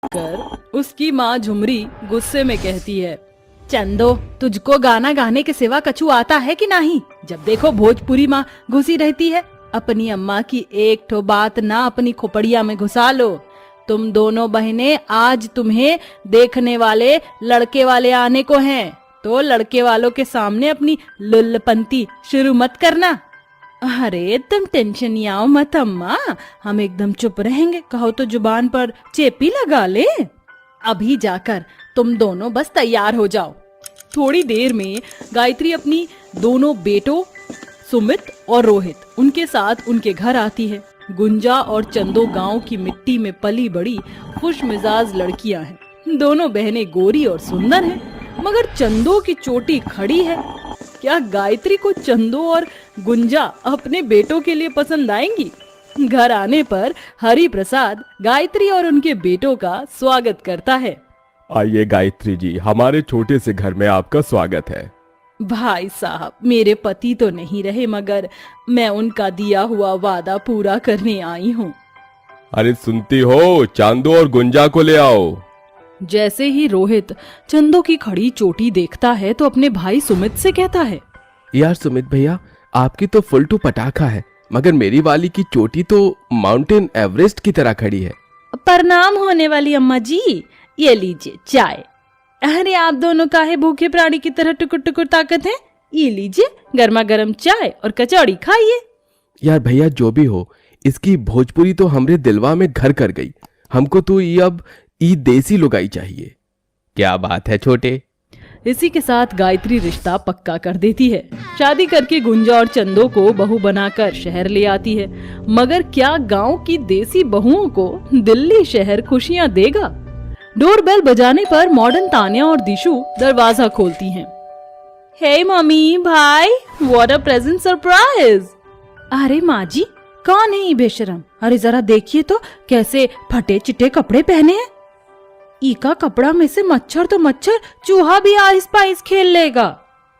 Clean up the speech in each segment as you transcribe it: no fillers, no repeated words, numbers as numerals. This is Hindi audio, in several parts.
कर उसकी माँ झुमरी गुस्से में कहती है, चंदो, तुझको गाना गाने के सिवा कछु आता है कि नहीं? जब देखो भोजपुरी माँ घुसी रहती है। अपनी अम्मा की एक ठो बात ना अपनी खोपड़िया में घुसा लो। तुम दोनों बहनें, आज तुम्हें देखने वाले लड़के वाले आने को हैं, तो लड़के वालों के सामने अपनी लुल्लपंती शुरू मत करना। अरे तुम टेंशन नहीं आओ मत अम्मा, हम एकदम चुप रहेंगे। कहो तो जुबान पर चेपी लगा ले। अभी जाकर तुम दोनों बस तैयार हो जाओ। थोड़ी देर में गायत्री अपनी दोनों बेटों सुमित और रोहित उनके साथ उनके घर आती है। गुंजा और चंदो गांव की मिट्टी में पली बड़ी खुश मिजाज लड़कियां हैं। दोनों बहनें गोरी और सुंदर हैं, मगर चंदो की चोटी खड़ी है। क्या गायत्री को चंदो और गुंजा अपने बेटों के लिए पसंद आएंगी? घर आने पर हरि प्रसाद गायत्री और उनके बेटों का स्वागत करता है। आइए गायत्री जी, हमारे छोटे से घर में आपका स्वागत है। भाई साहब, मेरे पति तो नहीं रहे, मगर मैं उनका दिया हुआ वादा पूरा करने आई हूँ। अरे सुनती हो, चांदो और गुंजा को ले आओ। जैसे ही रोहित चंदो की खड़ी चोटी देखता है तो अपने भाई सुमित से कहता है, यार सुमित भैया, आपकी तो फुल टू पटाखा है, मगर मेरी वाली की चोटी तो माउंटेन एवरेस्ट की तरह खड़ी है। प्रणाम होने वाली अम्मा जी, ये लीजिए चाय। अरे आप दोनों काहे भूखे प्राणी की तरह टुकुर टुकुर ताकत हैं? ये लीजिए गर्मा गर्म चाय और कचौड़ी खाइए। यार भैया, जो भी हो, इसकी भोजपुरी तो हमरे दिलवा में घर कर गई। हमको तो ये अब देसी लुगाई चाहिए। क्या बात है छोटे। इसी के साथ गायत्री रिश्ता पक्का कर देती है। शादी करके गुंजा और चंदो को बहू बनाकर शहर ले आती है। मगर क्या गांव की देसी बहुओं को दिल्ली शहर खुशियां देगा? डोरबेल बजाने पर मॉडर्न तान्या और दिशु दरवाजा खोलती हैं। हे मम्मी, भाई, व्हाट अ प्रेजेंट सरप्राइज। अरे माँ जी, कौन है ये बेशरम? अरे जरा देखिए तो कैसे फटे चिटे कपड़े पहने हैं। इका कपड़ा में से मच्छर तो मच्छर, चूहा भी आइस पाइस खेल लेगा।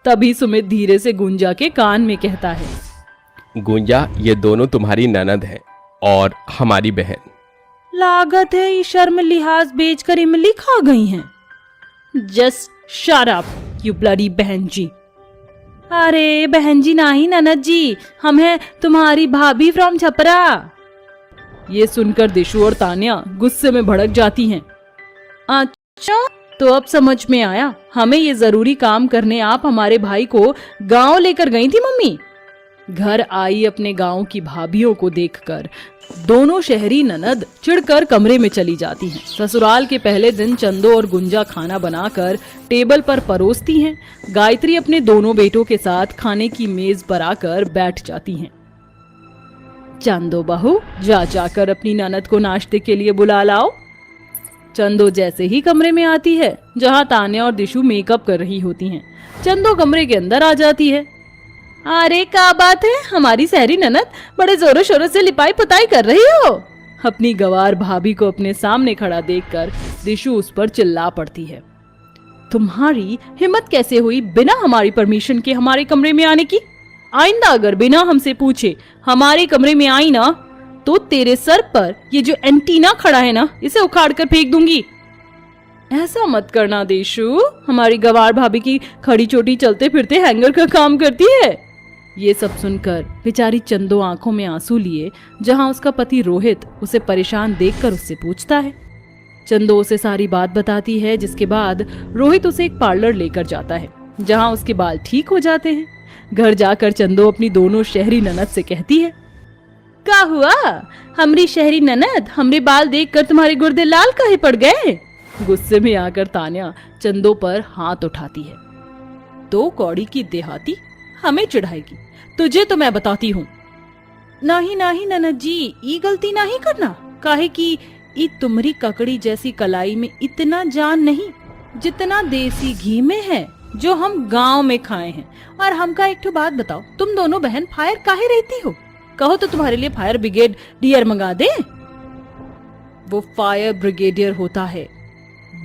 तभी सुमित धीरे से गुंजा के कान में कहता है, गुंजा, ये दोनों तुम्हारी ननद है और हमारी बहन। लागत है ये शर्म लिहाज बेचकर इमली खा गई हैं। Just shut up you bloody बहन जी। अरे बहन जी नहीं ननद जी, हम हैं तुम्हारी भाभी फ्रॉम छपरा। ये सुनकर दिशु और तान्या गुस्से में भड़क जाती हैं। अच्छा, तो अब समझ में आया, हमें ये जरूरी काम करने आप हमारे भाई को गांव लेकर गई थी मम्मी। घर आई अपने गांव की भाभियों को देखकर दोनों शहरी ननद चिढ़कर कमरे में चली जाती हैं। ससुराल के पहले दिन चंदो और गुंजा खाना बनाकर टेबल पर परोसती हैं। गायत्री अपने दोनों बेटों के साथ खाने की मेज पर आकर बैठ जाती हैं। चंदो बहू, जाकर अपनी ननद को नाश्ते के लिए बुला लाओ। चंदो जैसे ही कमरे में आती है जहां तान्या और दिशु मेकअप कर रही होती हैं, चंदो कमरे के अंदर आ जाती है। अरे क्या बात है, हमारी सहरी ननद बड़े जोरों शोरों से लिपाई पुताई कर रही हो। अपनी गवार भाभी को अपने सामने खड़ा देखकर दिशु उस पर चिल्ला पड़ती है। तुम्हारी हिम्मत कैसे हुई बिना हमारी परमिशन के हमारे कमरे में आने की? आइंदा अगर बिना हमसे पूछे हमारे कमरे में आई ना, तो तेरे सर पर ये जो एंटीना खड़ा है ना, इसे उखाड़ कर फेंक दूंगी। ऐसा मत करना दिशु, हमारी गवार भाभी की खड़ी चोटी चलते फिरते हैंगर का काम करती है। ये सब सुनकर बेचारी चंदो आंखों में आंसू लिए जहां उसका पति रोहित उसे परेशान देखकर उससे पूछता है। चंदो उसे सारी बात बताती है, जिसके बाद रोहित उसे एक पार्लर लेकर जाता है जहां उसके बाल ठीक हो जाते हैं। घर जाकर चंदो अपनी दोनों शहरी ननद से कहती है, क्या हुआ हमरी शहरी ननद, हमरे बाल देखकर तुम्हारे गुर्दे लाल काहे पड़ गए? गुस्से में आकर तान्या चंदो पर हाथ उठाती है। तो कौड़ी की देहाती हमें चिढ़ाएगी, तुझे तो मैं बताती हूँ। नहीं नहीं ननद जी, ये गलती नहीं करना। काहे कि ई तुमरी ककड़ी जैसी कलाई में इतना जान नहीं जितना देसी घी में है जो हम गांव में खाए हैं। और हमका एक तो बात बताओ, तुम दोनों बहन फायर काहे रहती हो? कहो तो तुम्हारे लिए फायर ब्रिगेड डियर मंगा दे। वो फायर ब्रिगेडियर होता है,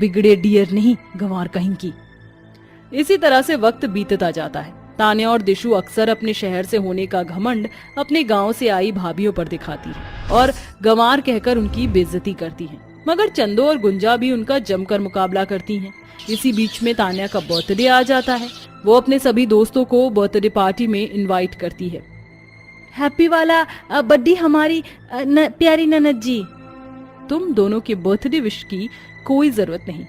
बिगड़े डियर नहीं, गंवार कहीं की। इसी तरह से वक्त बीतता जाता है। तान्या और दिशु अक्सर अपने शहर से होने का घमंड अपने गांव से आई भाभियों पर दिखाती है और गंवार कहकर उनकी बेइज्जती करती है। मगर चंदो और गुंजा भी उनका जमकर मुकाबला करती हैं। इसी बीच में तान्या का बर्थडे आ जाता है। वो अपने सभी दोस्तों को बर्थडे पार्टी में इनवाइट करती है। हैप्पी वाला बर्थडे हमारी प्यारी ननद जी। तुम दोनों के बर्थडे विश की कोई जरूरत नहीं।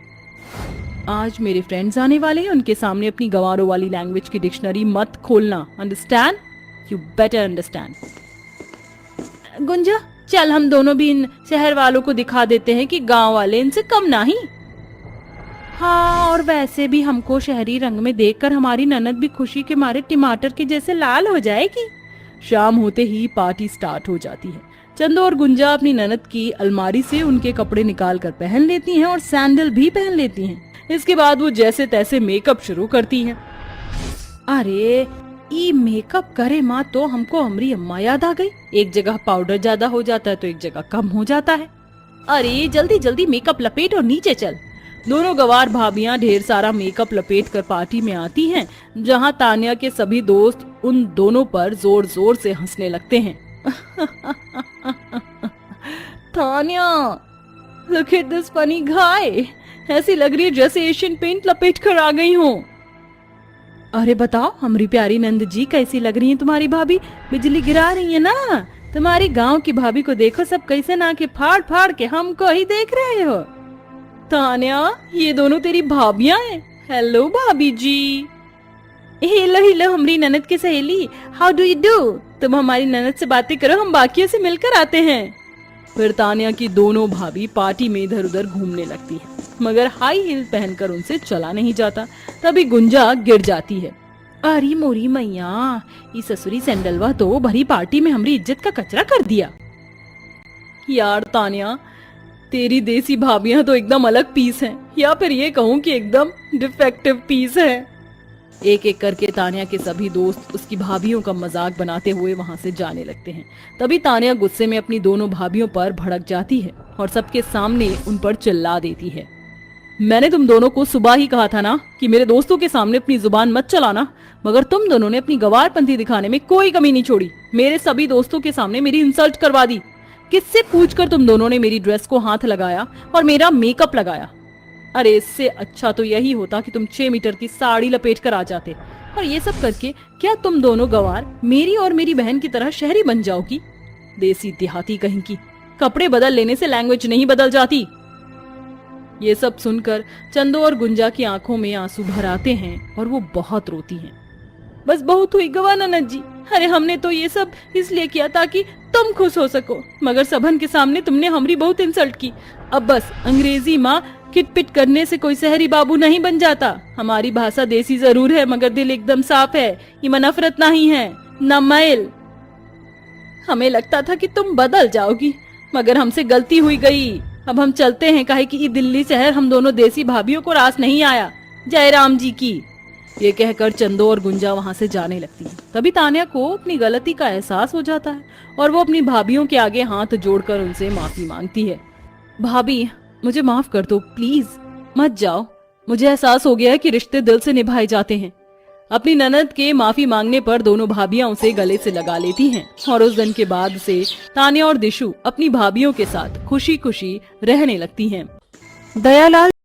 आज मेरे फ्रेंड्स आने वाले हैं, उनके सामने अपनी गंवारों वाली लैंग्वेज की डिक्शनरी मत खोलना। Understand? You better understand. Gunja, चल हम दोनों भी इन शहर वालों को दिखा देते हैं कि गांव वाले इनसे कम नहीं। हाँ, और वैसे भी हमको शहरी रंग में देखकर हमारी ननद भी खुशी के मारे टमाटर के जैसे लाल हो जाएगी। शाम होते ही पार्टी स्टार्ट हो जाती है। चंदो और गुंजा अपनी ननद की अलमारी से उनके कपड़े निकाल कर पहन लेती हैं और सैंडल भी पहन लेती हैं। इसके बाद वो जैसे तैसे मेकअप शुरू करती हैं। अरे ई मेकअप करे माँ तो हमको हमारी अम्मा याद आ गई। एक जगह पाउडर ज्यादा हो जाता है तो एक जगह कम हो जाता है। अरे जल्दी जल्दी मेकअप लपेट और नीचे चल। दोनों गवार भाभियां ढेर सारा मेकअप लपेट कर पार्टी में आती हैं, जहां तान्या के सभी दोस्त उन दोनों पर जोर जोर से हंसने लगते हैं। Tanya, look at this funny guy। ऐसी लग रही है जैसे एशियन पेंट लपेट कर आ गई हूँ। अरे बताओ हमारी प्यारी नंद जी, कैसी लग रही है तुम्हारी भाभी? बिजली गिरा रही है ना। तुम्हारी गांव की भाभी को देखो, सब कैसे ना के फाड़ फाड़ के हमको ही देख रहे हो। तान्या, ये दोनों तेरी भाभियां हैं। हेलो भाभी जी। हेलो हेलो हमारी ननद की सहेली, हाउ डू यू डू? तुम हमारी ननद से बातें करो, हम बाकियों से मिलकर आते हैं। फिर तान्या की दोनों भाभी पार्टी में इधर उधर घूमने लगती है, मगर हाई हील पहनकर उनसे चला नहीं जाता। तभी गुंजा गिर जाती है। अरे मोरी मैया, इस ससुरी सैंडलवा तो भरी पार्टी में हमारी इज्जत का कचरा कर दिया। यार तान्या, तेरी देसी भाभियां तो एकदम अलग पीस हैं, या फिर ये कहूँ कि एकदम डिफेक्टिव पीस है। एक एक करके तान्या के सभी दोस्त उसकी भाभियों का मजाक बनाते हुए वहां से जाने लगते हैं। तभी तान्या गुस्से में अपनी दोनों भाभियों पर भड़क जाती है और सबके सामने उन पर चिल्ला देती है। मैंने तुम दोनों को सुबह ही कहा था ना कि मेरे दोस्तों के सामने अपनी जुबान मत चलाना, मगर तुम दोनों ने अपनी गवारपंथी दिखाने में कोई कमी नहीं छोड़ी। मेरे सभी दोस्तों के सामने मेरी इंसल्ट करवा दी। किससे पूछकर तुम दोनों ने मेरी ड्रेस को हाथ लगाया और मेरा मेकअप लगाया? अरे इससे अच्छा तो यही होता कि तुम 6 मीटर की साड़ी लपेट कर आ जाते। और ये सब करके क्या तुम दोनों गवार मेरी और मेरी बहन की तरह शहरी बन जाओगी? देसी देहाती कहीं की, कपड़े बदल लेने से लैंग्वेज नहीं बदल जाती। ये सब सुनकर चंदो और गुंजा की आंखों में आंसू भर आते हैं और वो बहुत रोती हैं। बस बहुत हुई गवा ननद जी। अरे हमने तो ये सब इसलिए किया ताकि तुम खुश हो सको, मगर सबन के सामने तुमने हमारी बहुत इंसल्ट की। अब बस अंग्रेजी माँ किटपिट करने से कोई शहरी बाबू नहीं बन जाता। हमारी भाषा देसी जरूर है, मगर दिल एकदम साफ है। इमा नफरत नहीं है, न मैल। हमें लगता था कि तुम बदल जाओगी, मगर हमसे गलती हुई गई। अब हम चलते हैं, काहे कि दिल्ली शहर हम दोनों देसी भाभियों को रास नहीं आया। जय राम जी की। ये कहकर चंदो और गुंजा वहां से जाने लगती है। तभी तान्या को अपनी गलती का एहसास हो जाता है और वो अपनी भाभियों के आगे हाथ जोड़कर उनसे माफी मांगती है। भाभी, मुझे माफ कर दो प्लीज, मत जाओ। मुझे एहसास हो गया है कि रिश्ते दिल से निभाए जाते हैं। अपनी ननद के माफी मांगने पर दोनों भाभियां उसे गले से लगा लेती हैं और उस दिन के बाद से तान्या और दिशु अपनी भाभियों के साथ खुशी खुशी रहने लगती हैं। दयालाल